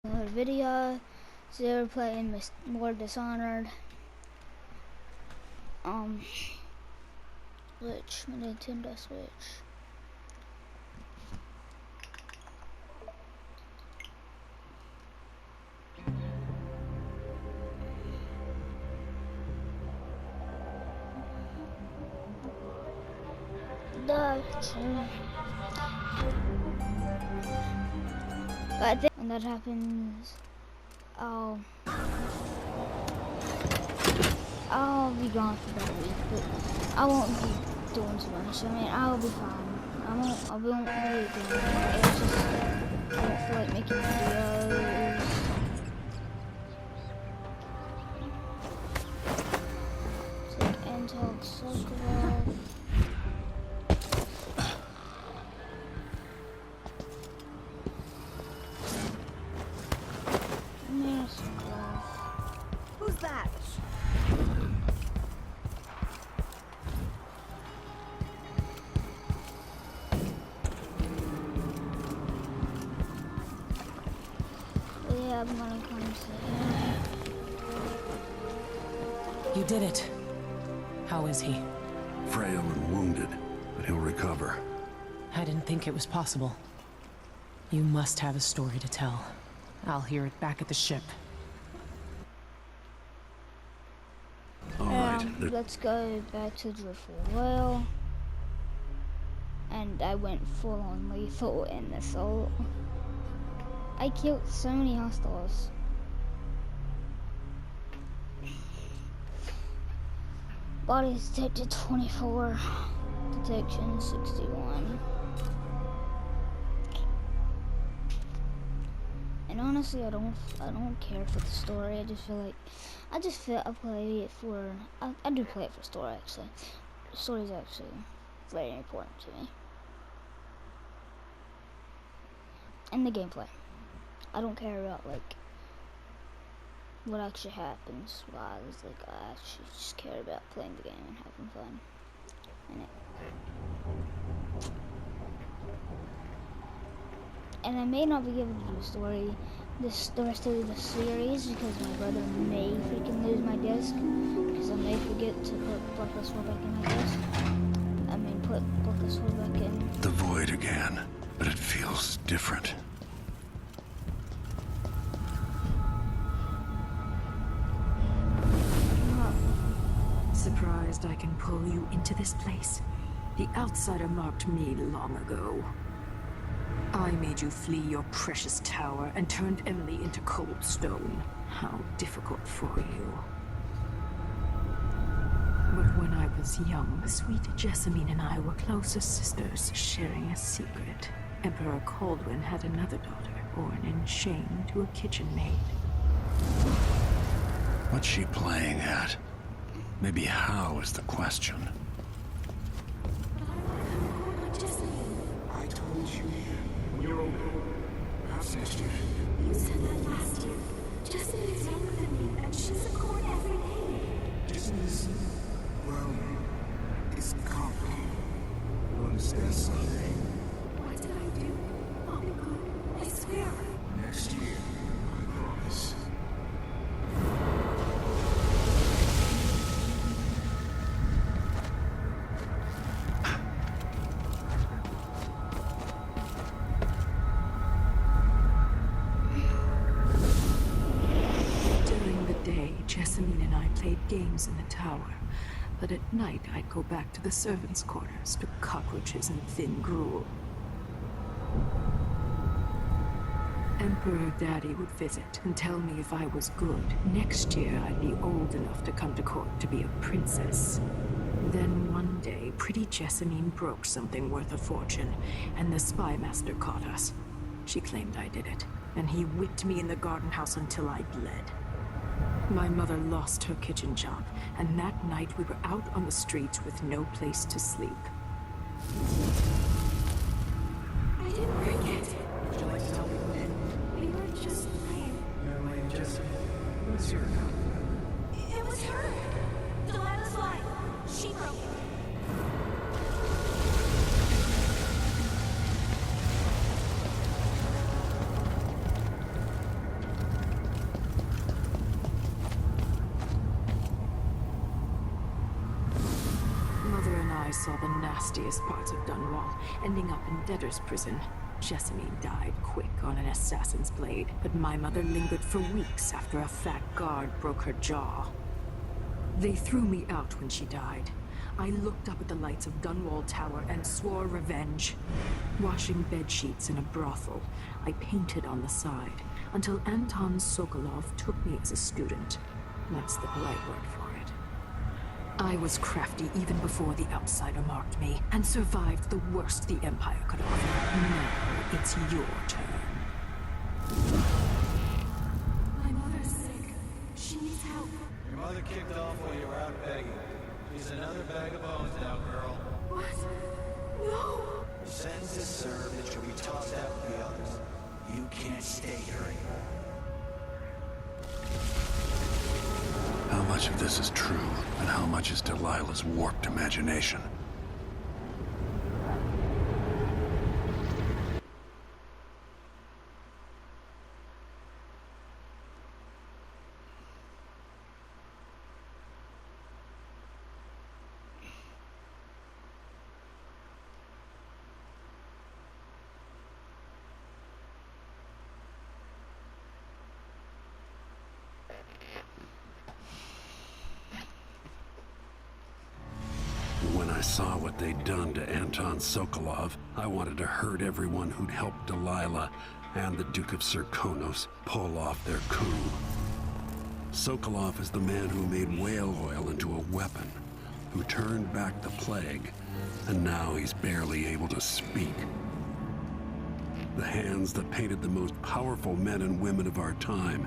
Another video. So we're playing more Dishonored. Switch, my Nintendo Switch. But I think when that happens, I'll be gone for that week, but I won't be doing too much. I mean, I'll be fine. I won't really do anything. It's just, I don't feel like making videos. Take Intel Circle. Who's that? Yeah, I'm gonna come see him. You did it. How is he? Frail and wounded, but he'll recover. I didn't think it was possible. You must have a story to tell. I'll hear it back at the ship. Let's go back to Driftwood Well. And I went full on lethal in the assault. I killed so many hostiles. Bodies detected 24. Detection 61. And honestly, I don't care for the story. I play it for. I do play it for story actually. The story is actually very important to me. And the gameplay. I don't care about like what actually happens. I actually just care about playing the game and having fun in it. And I may not be able to do the story the rest of the series because my brother may freaking lose my disc because I may forget to put Bloodless 4 back in my disc. I mean put Bloodless 4 back in. The void again, but it feels different. Surprised I can pull you into this place? The outsider marked me long ago. I made you flee your precious tower and turned Emily into cold stone. How difficult for you. But when I was young, sweet Jessamine and I were close as sisters, sharing a secret. Emperor Kaldwin had another daughter, born in shame to a kitchen maid. What's she playing at? Maybe how is the question. I told you. You're older. Perhaps next year. You said that last year. Jessamine is younger than me, and she's a court every day. Business, well, it's complicated. You'll understand someday. What did I do? I'll be good. I swear. Next year, I promise. Jessamine and I played games in the tower, but at night I'd go back to the servants' quarters to cockroaches and thin gruel. Emperor Daddy would visit and tell me if I was good. Next year I'd be old enough to come to court to be a princess. Then one day, pretty Jessamine broke something worth a fortune, and the spy master caught us. She claimed I did it, and he whipped me in the garden house until I bled. My mother lost her kitchen job, and that night we were out on the streets with no place to sleep. I didn't break it. Would you like to tell me what happened? We were just playing. Your name, Jessamine. What's your account? It was her. Delilah's line. She broke it. saw the nastiest parts of Dunwall, ending up in debtor's prison. Jessamine died quick on an assassin's blade, but my mother lingered for weeks after a fat guard broke her jaw. They threw me out when she died. I looked up at the lights of Dunwall Tower and swore revenge. Washing bedsheets in a brothel, I painted on the side, until Anton Sokolov took me as a student. That's the polite word for it. I was crafty even before the outsider marked me, and survived the worst the Empire could offer. Now it's your turn. My mother's sick. She needs help. Your mother kicked off while you were out begging. She's another bag of bones now, girl. What? No! The sentence is served and she'll be tossed out with the others. You can't stay here anymore. How much of this is true, and how much is Delilah's warped imagination? When I saw what they'd done to Anton Sokolov, I wanted to hurt everyone who'd helped Delilah and the Duke of Serkonos pull off their coup. Sokolov is the man who made whale oil into a weapon, who turned back the plague, and now he's barely able to speak. The hands that painted the most powerful men and women of our time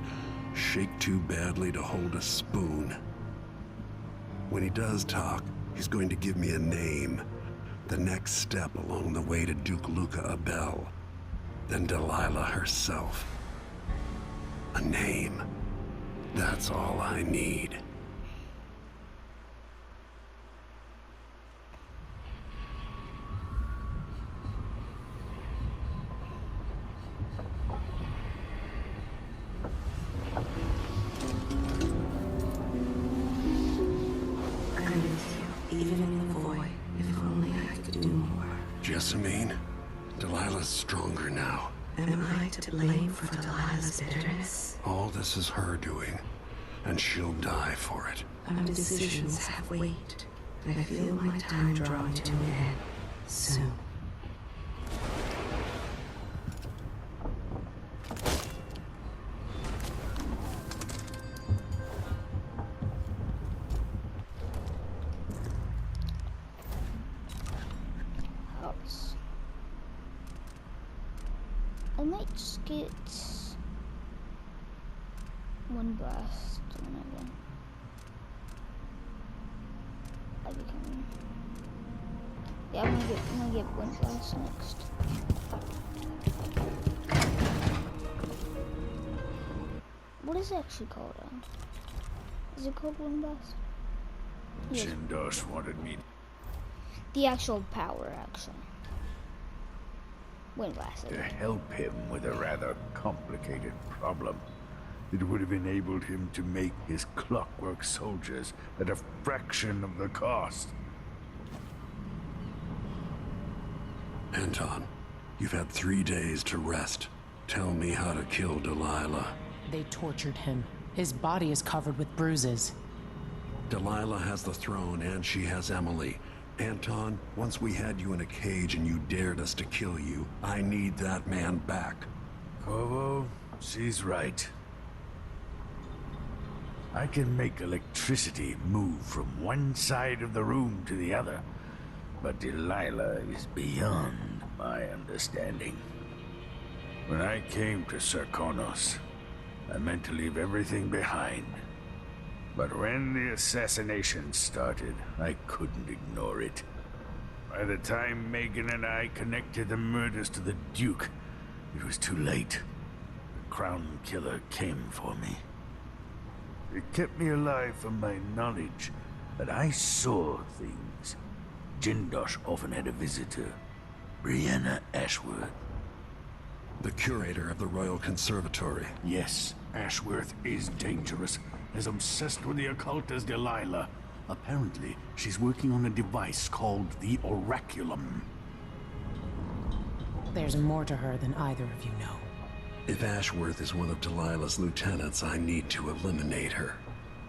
shake too badly to hold a spoon. When he does talk, he's going to give me a name, the next step along the way to Duke Luca Abel, then Delilah herself. A name. That's all I need. Even in the void, if only I could do more. Jessamine, Delilah's stronger now. Am I to blame for Delilah's bitterness? All this is her doing, and she'll die for it. Our decisions have weight. I feel my time drawing to an end soon. I might just get one blast whenever I become. Yeah, I'm gonna get one blast next. What is it actually called? Is it called one blast? Yes. Jindosh wanted me. The actual power, actually. Wind blast. To help him with a rather complicated problem. It would have enabled him to make his clockwork soldiers at a fraction of the cost. Anton, you've had 3 days to rest. Tell me how to kill Delilah. They tortured him. His body is covered with bruises. Delilah has the throne and she has Emily. Anton, once we had you in a cage and you dared us to kill you, I need that man back. Corvo, she's right. I can make electricity move from one side of the room to the other, but Delilah is beyond my understanding. When I came to Serkonos, I meant to leave everything behind. But when the assassination started, I couldn't ignore it. By the time Megan and I connected the murders to the Duke, it was too late. The Crown Killer came for me. It kept me alive from my knowledge that I saw things. Jindosh often had a visitor, Brianna Ashworth. The curator of the Royal Conservatory. Yes, Ashworth is dangerous, as obsessed with the occult as Delilah. Apparently, she's working on a device called the Oraculum. There's more to her than either of you know. If Ashworth is one of Delilah's lieutenants, I need to eliminate her.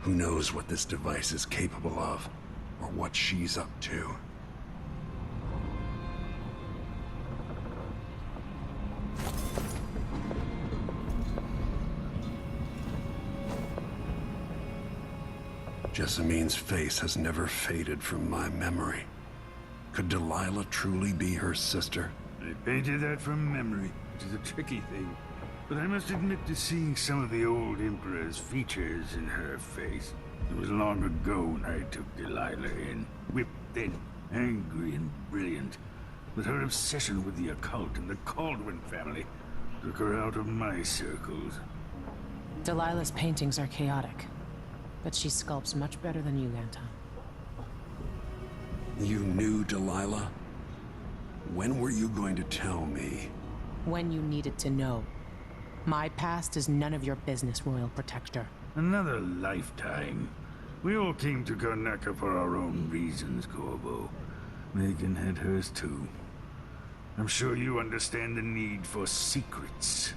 Who knows what this device is capable of, or what she's up to. Jessamine's face has never faded from my memory. Could Delilah truly be her sister? I painted that from memory, which is a tricky thing. But I must admit to seeing some of the old Emperor's features in her face. It was long ago when I took Delilah in. Whipped then, angry and brilliant. But her obsession with the occult and the Caldwin family took her out of my circles. Delilah's paintings are chaotic, but she sculpts much better than you, Anton. You knew Delilah? When were you going to tell me? When you needed to know. My past is none of your business, Royal Protector. Another lifetime. We all came to Karnaca for our own reasons, Corvo. Megan had hers too. I'm sure you understand the need for secrets.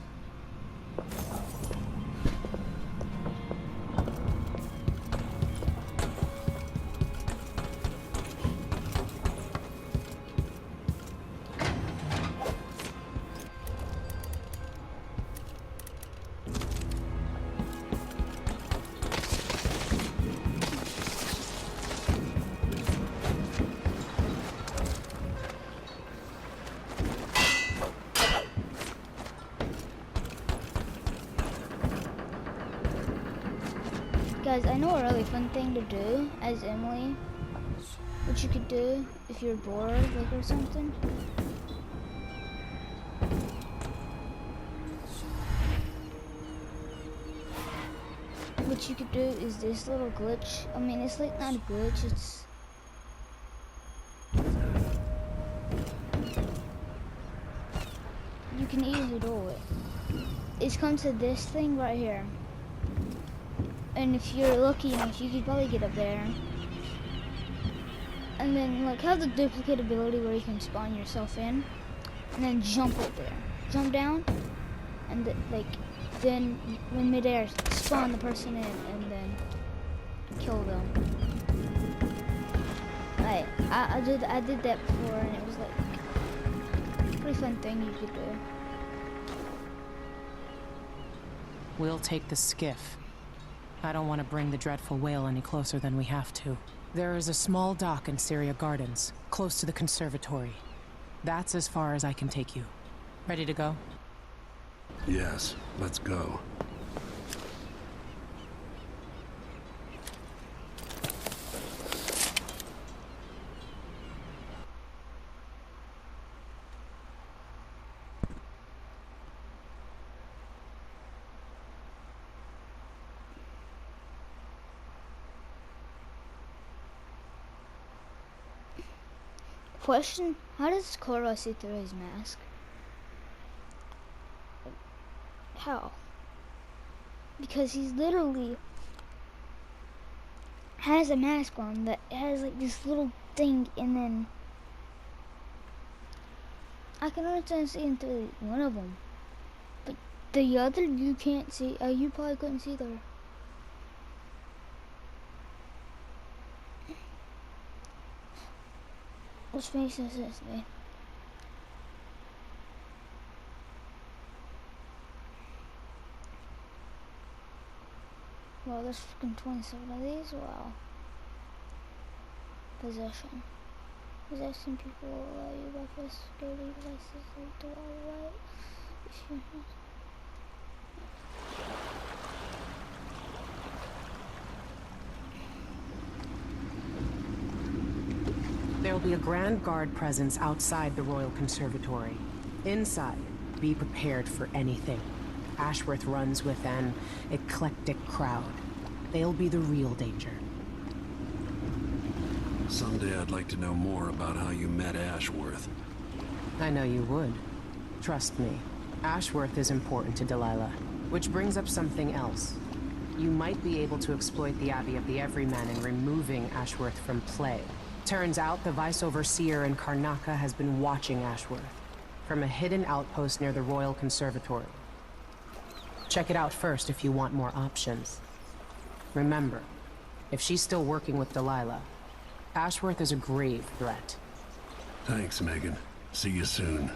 Guys, I know a really fun thing to do as Emily. What you could do if you're bored, like, or something. What you could do is this little glitch. I mean, it's like not a glitch, it's... You can easily do it. It's come to this thing right here. And if you're lucky enough, you could probably get up there. And then, like, have the duplicate ability where you can spawn yourself in. And then jump up there. Jump down. And, then, when midair, spawn the person in. And then kill them. Like, I did that before, and it was, like, a pretty fun thing you could do. We'll take the skiff. I don't want to bring the dreadful whale any closer than we have to. There is a small dock in Syria Gardens, close to the conservatory. That's as far as I can take you. Ready to go? Yes, let's go. Question, how does Korra see through his mask? How? Because he's literally has a mask on that has like this little thing, and then I can understand seeing through one of them, but the other you can't see. You probably couldn't see there. Which makes no sense to me. Well, there's freaking 27 of these. Wow. Possession. Possessing people will allow you by security devices like the wall right. There will be a Grand Guard presence outside the Royal Conservatory. Inside, be prepared for anything. Ashworth runs with an eclectic crowd. They'll be the real danger. Someday I'd like to know more about how you met Ashworth. I know you would. Trust me. Ashworth is important to Delilah. Which brings up something else. You might be able to exploit the Abbey of the Everyman in removing Ashworth from play. Turns out the Vice Overseer in Karnaca has been watching Ashworth from a hidden outpost near the Royal Conservatory. Check it out first if you want more options. Remember, if she's still working with Delilah, Ashworth is a grave threat. Thanks, Megan. See you soon.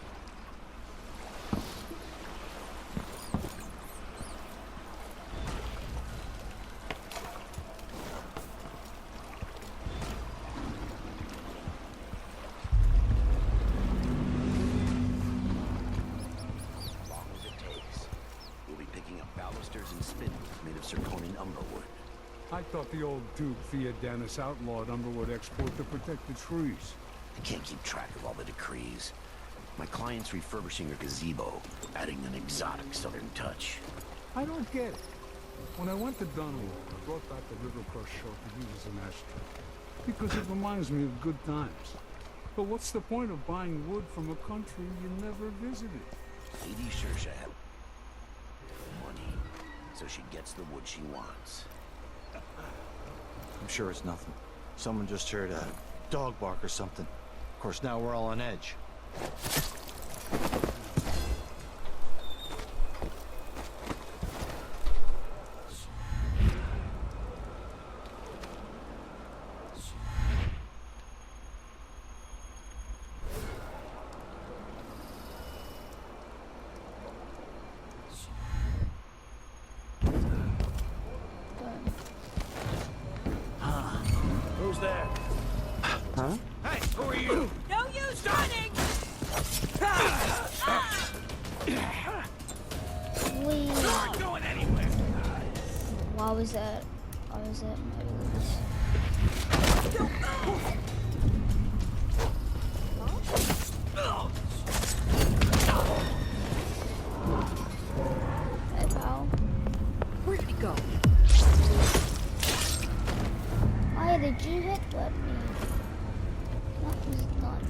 I thought the old Duke Theodanis outlawed Umberwood export to protect the trees. I can't keep track of all the decrees. My client's refurbishing a gazebo, adding an exotic southern touch. I don't get it. When I went to Dunwall, I brought back the Rivercrest shelf to use as an ashtray. Because it reminds me of good times. But what's the point of buying wood from a country you never visited? Lady Saoirse had money, so she gets the wood she wants. I'm sure it's nothing. Someone just heard a dog bark or something. Of course, now we're all on edge. Who's there? Huh? Hey, who are you? No use running! We. Not going anywhere. Why was that? Why was that? Hey, pal. Where did he go? Why did you headbutt me? That was not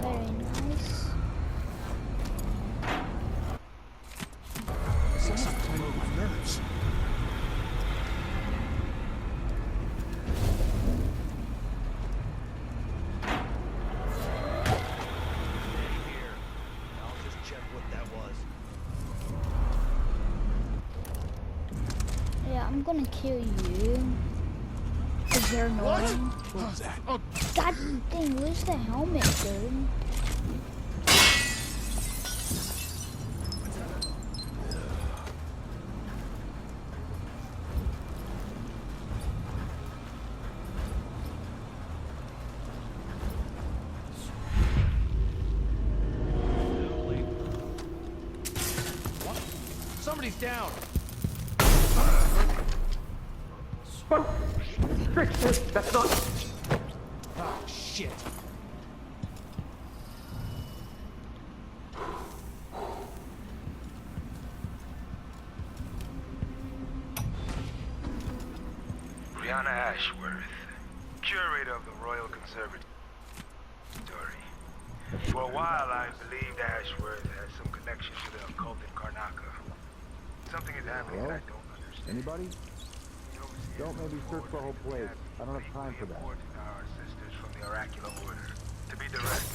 very nice. Someone playing with my nerves. I'll just check what that was. Yeah, I'm gonna kill you. Cause you're annoying. What was that? God dang, where's the helmet, dude? Somebody's down. That's not... Ah, shit. Brianna Ashworth, curator of the Royal Conservatory. For a while, I believed Ashworth had some connection to the occult in Karnaca. Something is happening that I don't understand. Anybody? Don't maybe search the whole place. I don't have time for that. Our sisters from the Oracular Order. To be direct,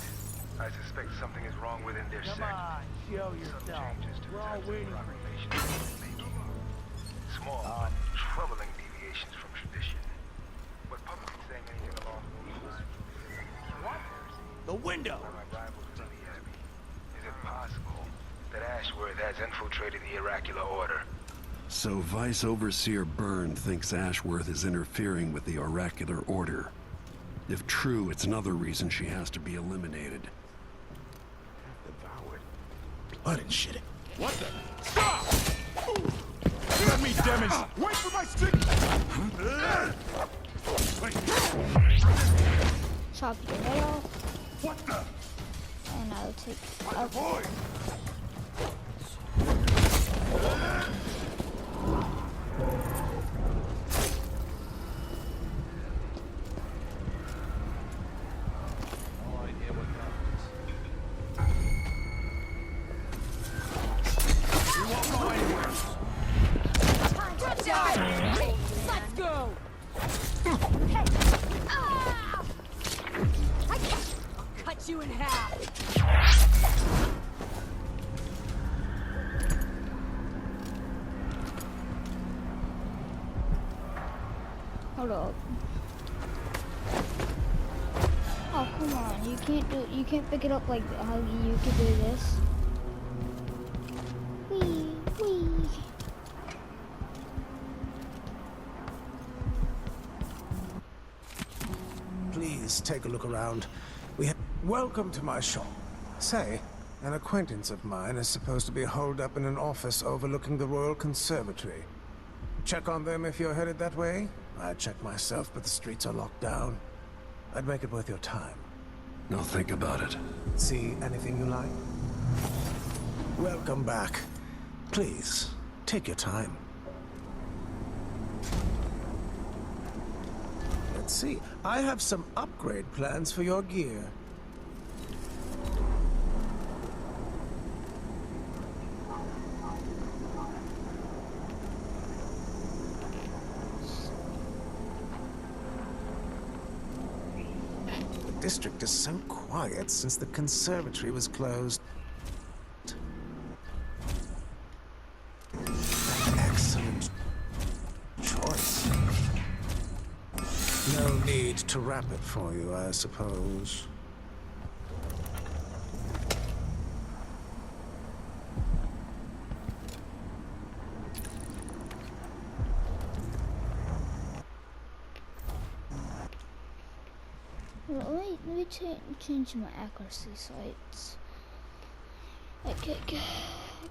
I suspect something is wrong within their sect. Show Some changes to the types of proclamations they're making. Small, but troubling deviations from tradition. But publicly saying anything along those lines. What? The window! My rivals within the Abbey. Is it possible that Ashworth has infiltrated the Oracular Order? So Vice Overseer Byrne thinks Ashworth is interfering with the Oracular Order. If true, it's another reason she has to be eliminated. Devoured. Blood and shit. What the? Stop! Let me demonstrate. Wait for my stick! Chop your head off. What the? And I'll take. Boy! Hold up. Oh, come on. You can't pick it up like how you could do this. Wee, wee. Please take a look around. Welcome to my shop. Say, an acquaintance of mine is supposed to be holed up in an office overlooking the Royal Conservatory. Check on them if you're headed that way. I'd check myself, but the streets are locked down. I'd make it worth your time. No, think about it. See anything you like? Welcome back. Please, take your time. Let's see. I have some upgrade plans for your gear. The district is so quiet since the conservatory was closed. Excellent choice. No need to wrap it for you, I suppose. Well, let me change my accuracy so it's okay,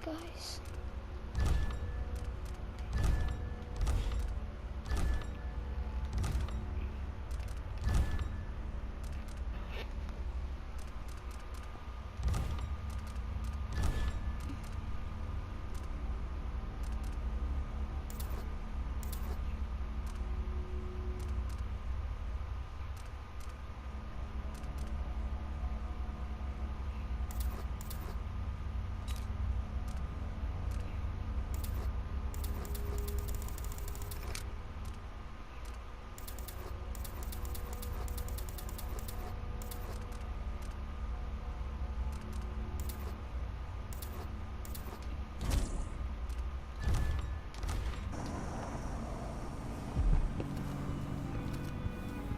guys.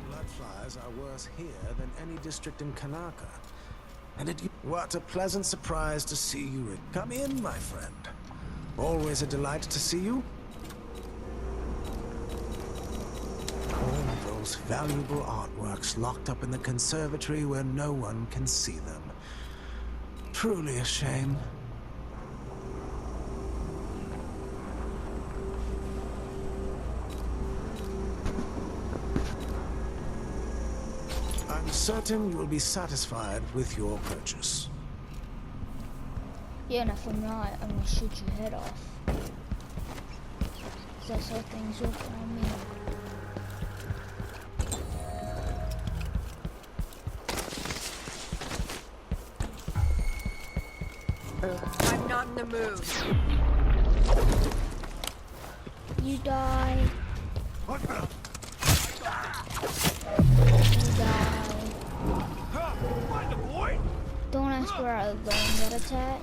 Bloodflies are worse here than any district in Kanaka. And what a pleasant surprise to see you. Come in, my friend. Always a delight to see you. All those valuable artworks locked up in the conservatory where no one can see them. Truly a shame. I'm certain you will be satisfied with your purchase. Yeah, and if I'm not, I'm gonna shoot your head off. 'Cause that's how things work around me. I'm not in the mood. You die. What the? You die. Don't ask where I learned that attack.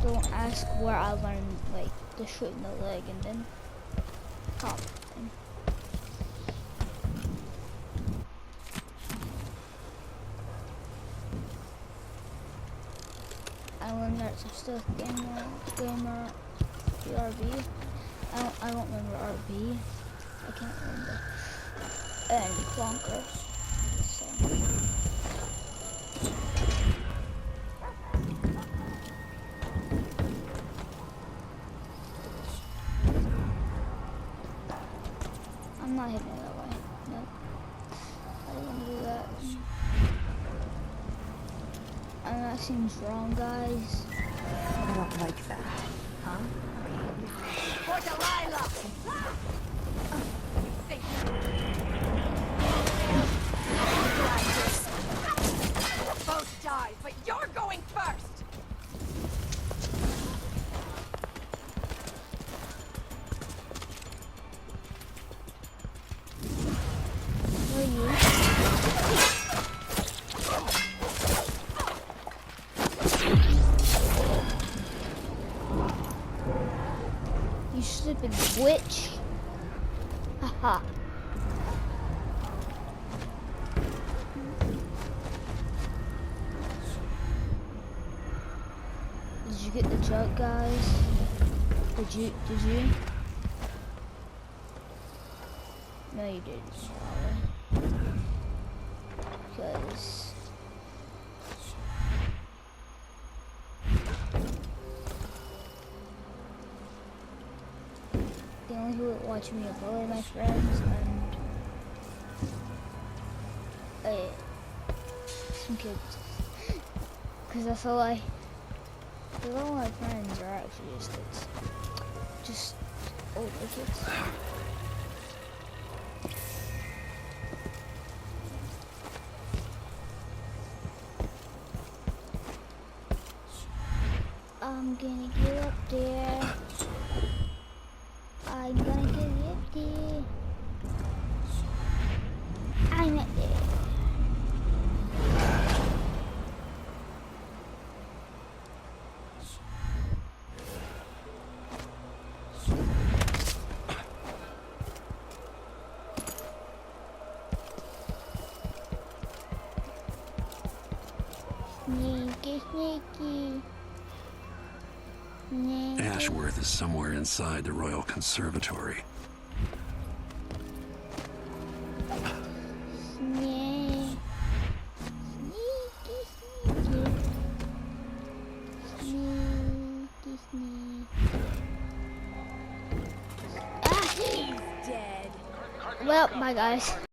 Don't ask where I learned like the shoot in the leg and then pop. I learned that some stuff gamer BRB. I don't remember RB. I can't remember. And Clonkers. So. I'm not hitting it that way. Nope. I don't want to do that. I know that seems wrong, guys. I don't like that, huh? For Delilah! Both die, but you're going first! Where are you? You witch. Haha. Did you get the jug, guys? Did you? No, you didn't, probably. Because... the only people that watch me are probably my friends and... some kids. Because that's all I... because all my friends are actually just kids. Just older kids. I'm gonna get up there. I'm gonna get up there. I'm up there. Sneaky, sneaky. Ashworth is somewhere inside the Royal Conservatory. Sneaky, sneaky. Ah! He's dead. Well, bye guys.